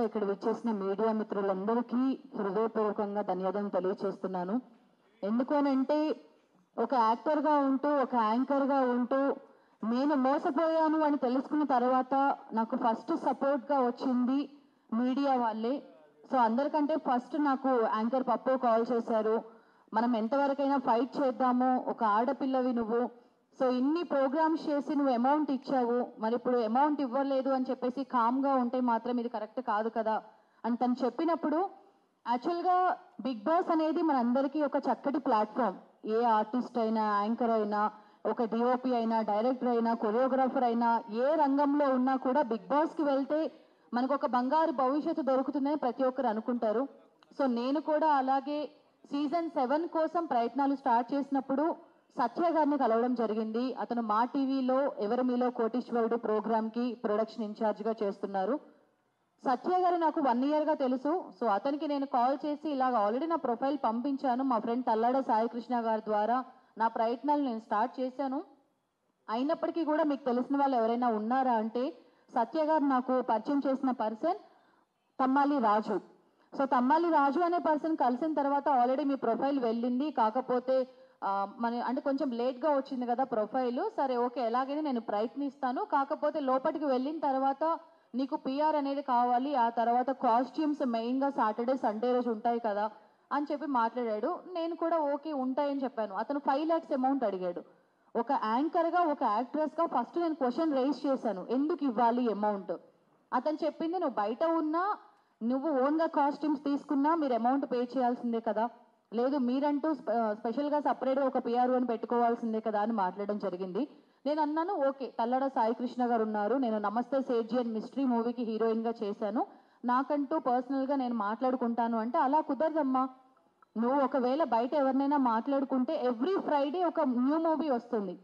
ఇక్కడ విచ్చేసిన మీడియా మిత్రులందరికీ హృదయపూర్వకంగా ధన్యవాదాలు తెలియజేస్తున్నాను. ఎందుకనంటే ఒక యాక్టర్గా ఉంటూ ఒక యాంకర్గా ఉంటూ నేను మోసపోయాను అని తెలుసుకున్న తర్వాత నాకు ఫస్ట్ సపోర్ట్గా వచ్చింది మీడియా వాళ్ళే. సో అందరికంటే ఫస్ట్ నాకు యాంకర్ పప్పు కాల్ చేశారు. మనం ఎంతవరకైనా ఫైట్ చేద్దాము, ఒక ఆడపిల్లవి నువ్వు, సో ఇన్ని ప్రోగ్రామ్స్ చేసి నువ్వు అమౌంట్ ఇచ్చావు, మరి ఇప్పుడు అమౌంట్ ఇవ్వలేదు అని చెప్పేసి కామ్గా ఉంటే మాత్రం ఇది కరెక్ట్ కాదు కదా అని తను చెప్పినప్పుడు, యాక్చువల్గా బిగ్ బాస్ అనేది మనందరికీ ఒక చక్కటి ప్లాట్ఫామ్. ఏ ఆర్టిస్ట్ అయినా, యాంకర్ అయినా, ఒక డిఓపి అయినా, డైరెక్టర్ అయినా, కొరియోగ్రాఫర్ అయినా, ఏ రంగంలో ఉన్నా కూడా బిగ్ బాస్కి వెళ్తే మనకు ఒక బంగారు భవిష్యత్తు దొరుకుతుందని ప్రతి ఒక్కరు అనుకుంటారు. సో నేను కూడా అలాగే సీజన్ 7 కోసం ప్రయత్నాలు స్టార్ట్ చేసినప్పుడు సత్య గారిని కలవడం జరిగింది. అతను మా టీవీలో ఎవరు మీలో కోటీశ్వరుడు ప్రోగ్రామ్కి ప్రొడక్షన్ ఇన్ఛార్జ్గా చేస్తున్నారు. సత్య గారు నాకు 1 ఇయర్గా తెలుసు. సో అతనికి నేను కాల్ చేసి ఇలాగ ఆల్రెడీ నా ప్రొఫైల్ పంపించాను, మా ఫ్రెండ్ తల్లాడ సాయి కృష్ణ గారి ద్వారా నా ప్రయత్నాలు నేను స్టార్ట్ చేశాను, అయినప్పటికీ కూడా మీకు తెలిసిన వాళ్ళు ఎవరైనా ఉన్నారా అంటే సత్య గారు నాకు పరిచయం చేసిన పర్సన్ తమ్మాలి రాజు. సో తమ్మాలి రాజు అనే పర్సన్ కలిసిన తర్వాత ఆల్రెడీ మీ ప్రొఫైల్ వెళ్ళింది, కాకపోతే అంటే కొంచెం లేట్గా వచ్చింది కదా ప్రొఫైల్, సరే ఓకే ఎలాగైనా నేను ప్రయత్నిస్తాను, కాకపోతే లోపలికి వెళ్ళిన తర్వాత నీకు పిఆర్ అనేది కావాలి, ఆ తర్వాత కాస్ట్యూమ్స్ మెయిన్గా సాటర్డే సండే రోజు ఉంటాయి కదా అని చెప్పి మాట్లాడాడు. నేను కూడా ఓకే ఉంటాయని చెప్పాను. అతను 5 lakhs అమౌంట్ అడిగాడు. ఒక యాంకర్గా, ఒక యాక్ట్రెస్గా ఫస్ట్ నేను క్వశ్చన్ రైజ్ చేశాను, ఎందుకు ఇవ్వాలి అమౌంట్. అతను చెప్పింది, నువ్వు బయట ఉన్నా, నువ్వు ఓన్గా కాస్ట్యూమ్స్ తీసుకున్నా మీరు అమౌంట్ పే చేయాల్సిందే కదా, లేదు మీరంటూ స్పెషల్గా సపరేట్గా ఒక పిఆర్ అని పెట్టుకోవాల్సిందే కదా అని మాట్లాడడం జరిగింది. నేను అన్నాను ఓకే, తల్లడ సాయి కృష్ణ గారు ఉన్నారు, నేను నమస్తే సేట్జీ అండ్ మిస్టరీ మూవీకి హీరోయిన్గా చేశాను, నాకంటూ పర్సనల్గా నేను మాట్లాడుకుంటాను అంటే, అలా కుదరదమ్మా, నువ్వు ఒకవేళ బయట ఎవరినైనా మాట్లాడుకుంటే ఎవ్రీ ఫ్రైడే ఒక న్యూ మూవీ వస్తుంది,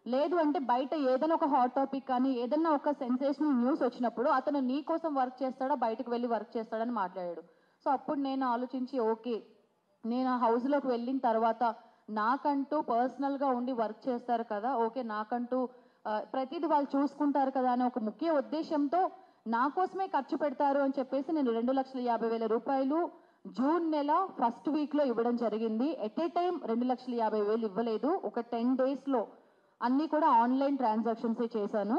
లేదు అంటే బయట ఏదైనా ఒక హాట్ టాపిక్ కానీ ఏదైనా ఒక సెన్సేషనల్ న్యూస్ వచ్చినప్పుడు అతను నీ కోసం వర్క్ చేస్తాడా బయటకు వెళ్ళి వర్క్ చేస్తాడని మాట్లాడాడు. సో అప్పుడు నేను ఆలోచించి ఓకే, నేను ఆ హౌస్లోకి వెళ్ళిన తర్వాత నాకంటూ పర్సనల్గా ఉండి వర్క్ చేస్తారు కదా, ఓకే నాకంటూ ప్రతిదీ వాళ్ళు చూసుకుంటారు కదా అనే ఒక ముఖ్య ఉద్దేశంతో నా కోసమే ఖర్చు పెడతారు అని చెప్పేసి నేను 2,50,000 రూపాయలు జూన్ నెల ఫస్ట్ వీక్లో ఇవ్వడం జరిగింది. ఎట్ ఏ టైం 2,50,000 ఇవ్వలేదు, ఒక 10 daysలో అన్నీ కూడా ఆన్లైన్ ట్రాన్సాక్షన్సే చేశాను.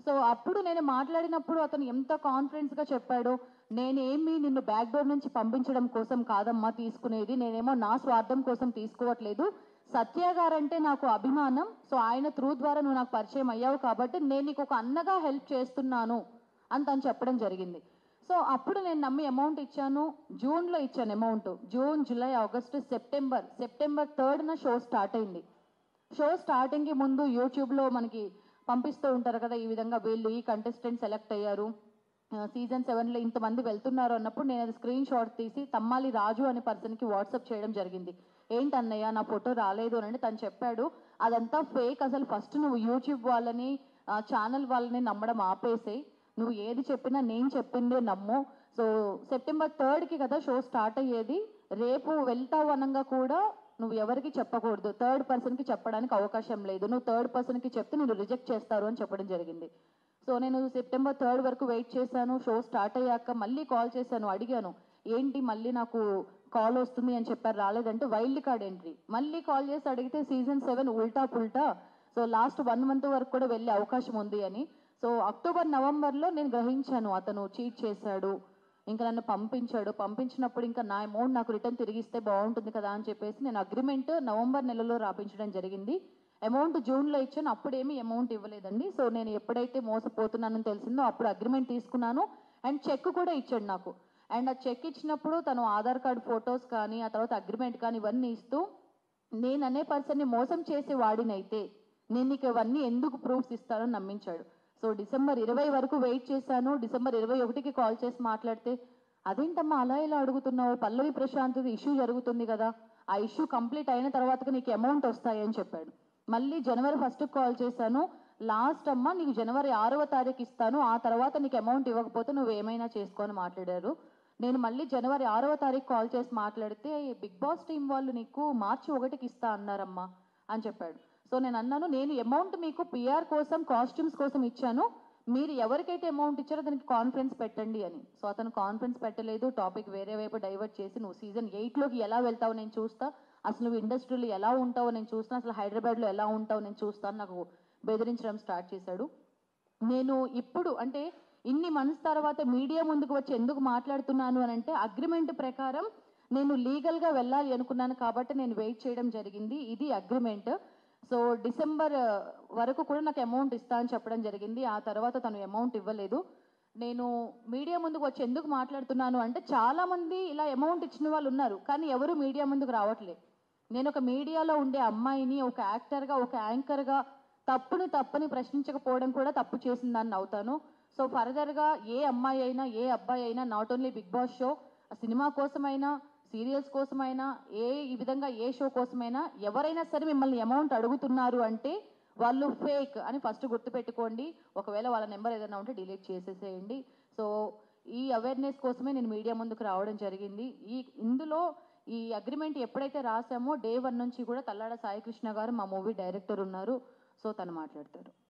సో అప్పుడు నేను మాట్లాడినప్పుడు అతను ఎంత కాన్ఫిడెన్స్గా చెప్పాడు, నేనేమి నిన్ను బ్యాక్ డోర్ నుంచి పంపించడం కోసం కాదమ్మా తీసుకునేది, నేనేమో నా స్వార్థం కోసం తీసుకోవట్లేదు, సత్య గారంటే నాకు అభిమానం, సో ఆయన త్రూ ద్వారా నువ్వు నాకు పరిచయం అయ్యావు కాబట్టి నేను నీకు ఒక అన్నగా హెల్ప్ చేస్తున్నాను అని తను చెప్పడం జరిగింది. సో అప్పుడు నేను నమ్మి అమౌంట్ ఇచ్చాను. జూన్లో ఇచ్చాను amount. June, July, August, September 3rd show start అయింది. షో స్టార్టింగ్కి ముందు యూట్యూబ్లో మనకి పంపిస్తూ ఉంటారు కదా, ఈ విధంగా వీళ్ళు ఈ కంటెస్టెంట్ సెలెక్ట్ అయ్యారు, సీజన్ 7లో ఇంతమంది వెళ్తున్నారు అన్నప్పుడు నేను అది స్క్రీన్ షాట్ తీసి తమ్మాలి రాజు అనే పర్సన్కి వాట్సాప్ చేయడం జరిగింది. ఏంటన్నయ్య నా ఫోటో రాలేదు అని తను చెప్పాడు, అదంతా ఫేక్, అసలు ఫస్ట్ నువ్వు యూట్యూబ్ వాళ్ళని ఛానల్ వాళ్ళని నమ్మడం ఆపేసే, నువ్వు ఏది చెప్పినా నేను చెప్పిందే నమ్ము. సో September 3కి కదా షో స్టార్ట్ అయ్యేది, రేపు వెళ్తావు అనగా కూడా నువ్వు ఎవరికి చెప్పకూడదు, 3rd పర్సన్కి చెప్పడానికి అవకాశం లేదు, నువ్వు 3rd పర్సన్కి చెప్తే నేను రిజెక్ట్ చేస్తారు అని చెప్పడం జరిగింది. సో నేను September 3rd వరకు వెయిట్ చేశాను. షో స్టార్ట్ అయ్యాక మళ్ళీ కాల్ చేశాను, అడిగాను ఏంటి మళ్ళీ నాకు కాల్ వస్తుంది అని చెప్పారు, రాలేదంటే వైల్డ్ కార్డ్ ఎంట్రీ. మళ్ళీ కాల్ చేసి అడిగితే సీజన్ 7 ఉల్టా పుల్టా, సో లాస్ట్ 1 month వరకు కూడా వెళ్ళే అవకాశం ఉంది అని. సో అక్టోబర్, నవంబర్లో నేను గ్రహించాను అతను చీట్ చేశాడు, ఇంకా నన్ను పంపించినప్పుడు ఇంకా నా అమౌంట్ నాకు రిటర్న్ తిరిగిస్తే బాగుంటుంది కదా అని చెప్పేసి నేను అగ్రిమెంట్ నవంబర్ నెలలో రాపించడం జరిగింది. అమౌంట్ జూన్లో ఇచ్చాను, అప్పుడేమీ అమౌంట్ ఇవ్వలేదండి. సో నేను ఎప్పుడైతే మోసపోతున్నానని తెలిసిందో అప్పుడు అగ్రిమెంట్ తీసుకున్నాను అండ్ చెక్ కూడా ఇచ్చాడు నాకు. అండ్ ఆ చెక్ ఇచ్చినప్పుడు తను ఆధార్ కార్డ్ ఫొటోస్ కానీ ఆ తర్వాత అగ్రిమెంట్ కానీ ఇవన్నీ ఇస్తూ, నేను అనే పర్సన్ని మోసం చేసే వాడినైతే నేను నీకు ఇవన్నీ ఎందుకు ప్రూఫ్స్ ఇస్తానని నమ్మించాడు. సో December 20 వరకు వెయిట్ చేశాను. December 21కి కాల్ చేసి మాట్లాడితే, అదేంటమ్మా అలా ఇలా అడుగుతున్నావు, పల్లవి ప్రశాంత్ది ఇష్యూ జరుగుతుంది కదా, ఆ ఇష్యూ కంప్లీట్ అయిన తర్వాత నీకు అమౌంట్ వస్తాయని చెప్పాడు. మళ్ళీ January 1కి కాల్ చేశాను, లాస్ట్ అమ్మ నీకు January 6వ తారీఖు ఇస్తాను, ఆ తర్వాత నీకు అమౌంట్ ఇవ్వకపోతే నువ్వు ఏమైనా చేసుకొని మాట్లాడారు. నేను మళ్ళీ January 6వ తారీఖు కాల్ చేసి మాట్లాడితే, బిగ్ బాస్ టీం వాళ్ళు నీకు March 1కి ఇస్తా అన్నారమ్మా అని చెప్పాడు. సో నేను అన్నాను, నేను అమౌంట్ మీకు పిఆర్ కోసం కాస్ట్యూమ్స్ కోసం ఇచ్చాను, మీరు ఎవరికైతే అమౌంట్ ఇచ్చారో దానికి కాన్ఫరెన్స్ పెట్టండి అని. సో అతను కాన్ఫరెన్స్ పెట్టలేదు, టాపిక్ వేరే వైపు డైవర్ట్ చేసి నువ్వు సీజన్ 8లోకి ఎలా వెళ్తావో నేను చూస్తా, అసలు నువ్వు ఇండస్ట్రీలో ఎలా ఉంటావో నేను చూస్తాను, అసలు హైదరాబాద్లో ఎలా ఉంటావో నేను చూస్తాను నాకు బెదిరించడం స్టార్ట్ చేశాడు. నేను ఇప్పుడు అంటే ఇన్ని మంత్స్ తర్వాత మీడియా ముందుకు వచ్చి ఎందుకు మాట్లాడుతున్నాను అని అంటే అగ్రిమెంట్ ప్రకారం నేను లీగల్గా వెళ్ళాలి అనుకున్నాను కాబట్టి నేను వెయిట్ చేయడం జరిగింది. ఇది అగ్రిమెంట్. సో డిసెంబర్ వరకు కూడా నాకు అమౌంట్ ఇస్తా అని చెప్పడం జరిగింది. ఆ తర్వాత తను అమౌంట్ ఇవ్వలేదు. నేను మీడియా ముందుకు వచ్చి ఎందుకు మాట్లాడుతున్నాను అంటే చాలామంది ఇలా అమౌంట్ ఇచ్చిన వాళ్ళు ఉన్నారు, కానీ ఎవరు మీడియా ముందుకు రావట్లేదు. నేను ఒక మీడియాలో ఉండే అమ్మాయిని, ఒక యాక్టర్గా, ఒక యాంకర్గా తప్పని ప్రశ్నించకపోవడం కూడా తప్పు చేసిందని అవుతాను. సో ఫర్దర్గా ఏ అమ్మాయి అయినా, ఏ అబ్బాయి అయినా, not only Bigg Boss show, cinema కోసమైనా, సీరియల్స్ కోసమైనా, ఈ విధంగా ఏ షో కోసమైనా ఎవరైనా సరే మిమ్మల్ని అమౌంట్ అడుగుతున్నారు అంటే వాళ్ళు ఫేక్ అని ఫస్ట్ గుర్తుపెట్టుకోండి. ఒకవేళ వాళ్ళ నెంబర్ ఏదైనా ఉంటే డిలీట్ చేసేసేయండి. సో ఈ అవేర్నెస్ కోసమే నేను మీడియా ముందుకు రావడం జరిగింది. ఇందులో ఈ అగ్రిమెంట్ ఎప్పుడైతే రాసామో డే 1 నుంచి కూడా తల్లాడ సాయికృష్ణ గారు మా మూవీ డైరెక్టర్ ఉన్నారు. సో తను మాట్లాడతారు.